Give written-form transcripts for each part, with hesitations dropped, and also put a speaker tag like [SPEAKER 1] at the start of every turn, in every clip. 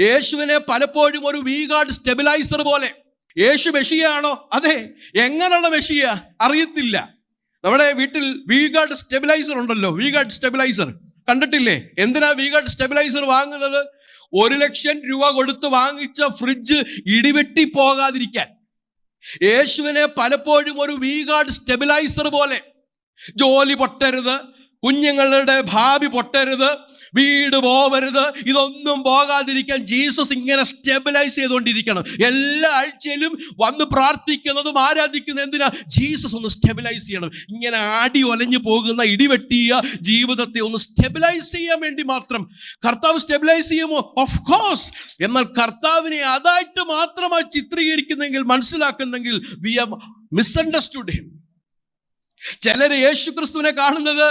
[SPEAKER 1] യേശുവിനെ പലപ്പോഴും ഒരു വി ഗാഡ് സ്റ്റെബിലൈസർ പോലെ. യേശു മെഷിയാണോ? അതെ. എങ്ങനെയുള്ള മെഷിയ അറിയത്തില്ല. നമ്മുടെ വീട്ടിൽ വി ഗാഡ് സ്റ്റെബിലൈസർ ഉണ്ടല്ലോ, വി ഗാഡ് സ്റ്റെബിലൈസർ കണ്ടിട്ടില്ലേ? എന്തിനാ വി ഗാഡ് സ്റ്റെബിലൈസർ വാങ്ങുന്നത്? 1,00,000 രൂപ കൊടുത്ത് വാങ്ങിച്ച ഫ്രിഡ്ജ് ഇടിവെട്ടി പോകാതിരിക്കാൻ. യേശുവിനെ പലപ്പോഴും ഒരു വി ഗാഡ് സ്റ്റെബിലൈസർ പോലെ. ജോലി പൊട്ടരുത്, കുഞ്ഞുങ്ങളുടെ ഭാവി പൊട്ടരുത്, വീട് പോവരുത്, ഇതൊന്നും പോകാതിരിക്കാൻ ജീസസ് ഇങ്ങനെ സ്റ്റെബിലൈസ് ചെയ്തുകൊണ്ടിരിക്കണം. എല്ലാ ആഴ്ചയിലും വന്ന് പ്രാർത്ഥിക്കുന്നതും ആരാധിക്കുന്നതും എന്തിനാ? ജീസസ് ഒന്ന് സ്റ്റെബിലൈസ് ചെയ്യണം. ഇങ്ങനെ ആടി ഒലഞ്ഞു പോകുന്ന ഇടിവെട്ടിയ ജീവിതത്തെ ഒന്ന് സ്റ്റെബിലൈസ് ചെയ്യാൻ വേണ്ടി മാത്രം. കർത്താവ് സ്റ്റെബിലൈസ് ചെയ്യുമോ? Of course. എന്നാൽ കർത്താവിനെ അതായിട്ട് മാത്രമായി ചിത്രീകരിക്കുന്നെങ്കിൽ, മനസ്സിലാക്കുന്നെങ്കിൽ വി ഹാവ് മിസ്അണ്ടർസ്റ്റുഡ് ഹിം. ചിലര് യേശു ക്രിസ്തുവിനെ കാണുന്നത്,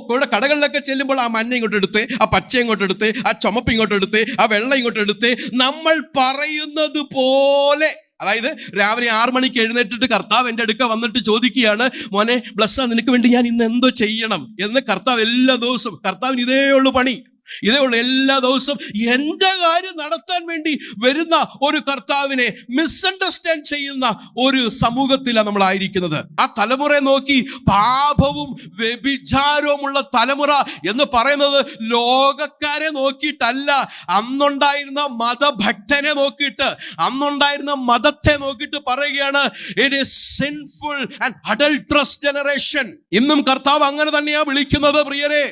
[SPEAKER 1] ഇവിടെ കടകളിലൊക്കെ ചെല്ലുമ്പോൾ ആ മഞ്ഞ ഇങ്ങോട്ട് എടുത്ത്, ആ പച്ച ഇങ്ങോട്ട് എടുത്ത്, ആ ചുമപ്പ് ഇങ്ങോട്ട് എടുത്ത്, ആ വെള്ള ഇങ്ങോട്ട് എടുത്ത്, നമ്മൾ പറയുന്നത് പോലെ. അതായത് രാവിലെ 6 മണിക്ക് എഴുന്നേറ്റിട്ട് കർത്താവ് എൻ്റെ അടുക്ക വന്നിട്ട് ചോദിക്കുകയാണ്, മോനെ ബ്ലസ്സാ, നിനക്ക് വേണ്ടി ഞാൻ ഇന്ന് എന്തോ ചെയ്യണം എന്ന്. കർത്താവ് എല്ലാ ദിവസവും, കർത്താവിന് ഇതേ ഉള്ളു പണി, ഇതേ ഉള്ളു. എല്ലാ ദിവസവും എൻ്റെ കാര്യം നടത്താൻ വേണ്ടി വരുന്ന ഒരു കർത്താവിനെ മിസ്അണ്ടർസ്റ്റാൻഡ് ചെയ്യുന്ന ഒരു സമൂഹത്തിലാണ് നമ്മളായിരിക്കുന്നത്. ആ തലമുറയെ നോക്കി, പാപവും വ്യഭിചാരവുമുള്ള തലമുറ എന്ന് പറയുന്നത് ലോകക്കാരെ നോക്കിയിട്ടല്ല, അന്നുണ്ടായിരുന്ന മതഭക്തനെ നോക്കിയിട്ട്, അന്നുണ്ടായിരുന്ന മതത്തെ നോക്കിയിട്ട് പറയുകയാണ്, it is sinful and adulteress generation. ഇന്നും കർത്താവ് അങ്ങനെ തന്നെയാ വിളിക്കുന്നത്. പ്രിയരെ,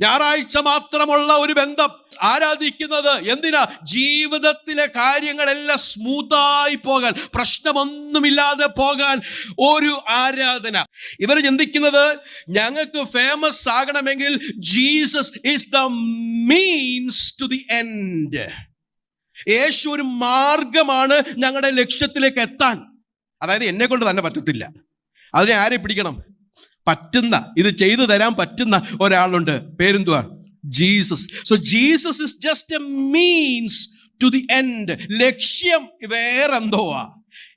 [SPEAKER 1] ഞായറാഴ്ച മാത്രമുള്ള ഒരു ബന്ധം ആരാധിക്കുന്നത് എന്തിനാ? ജീവിതത്തിലെ കാര്യങ്ങളെല്ലാം സ്മൂത്തായി പോകാൻ, പ്രശ്നമൊന്നുമില്ലാതെ പോകാൻ ഒരു ആരാധന. ഇവർ ചിന്തിക്കുന്നത്, ഞങ്ങൾക്ക് ഫേമസ് ആകണമെങ്കിൽ Jesus is the means to the end. യേശു ഒരു മാർഗമാണ് ഞങ്ങളുടെ ലക്ഷ്യത്തിലേക്ക് എത്താൻ. അതായത് എന്നെ കൊണ്ട് തന്നെ പറ്റത്തില്ല, അതിനെ ആരെ പിടിക്കണം? പറ്റുന്ന, ഇത് ചെയ്തു തരാൻ പറ്റുന്ന ഒരാളുണ്ട്. പേരെന്തുവാ? Jesus. So Jesus is just a means to the end. ലക്ഷ്യം വേറെന്തോവാ.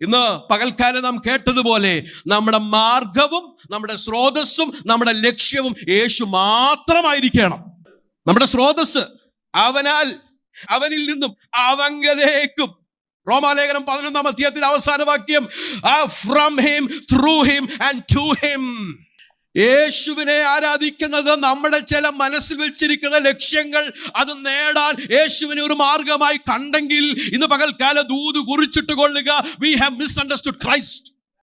[SPEAKER 1] ഇന്ന് പകൽക്കാലം നാം കേട്ടതുപോലെ നമ്മുടെ മാർഗവും നമ്മുടെ സ്രോതസ്സും നമ്മുടെ ലക്ഷ്യവും യേശു മാത്രമായിരിക്കണം. നമ്മുടെ സ്രോതസ് അവനാൽ, അവനിൽ നിന്നും അവങ്കലേക്കും. റോമാലേഖനം 11-ാം അധ്യായത്തിന്റെ അവസാന വാക്യം, from him, through him and to him. യേശുവിനെ ആരാധിക്കുന്നത് നമ്മുടെ ചില മനസ്സിൽ വെച്ചിരിക്കുന്ന ലക്ഷ്യങ്ങൾ അത് നേടാൻ യേശുവിനെ ഒരു മാർഗമായി കണ്ടെങ്കിൽ ഇന്ന് പകൽക്കാല ദൂത് കുറിച്ചിട്ട് കൊള്ളുക, വി ഹാവ് മിസ്അണ്ടർസ്റ്റുഡ് ക്രൈസ്റ്റ്.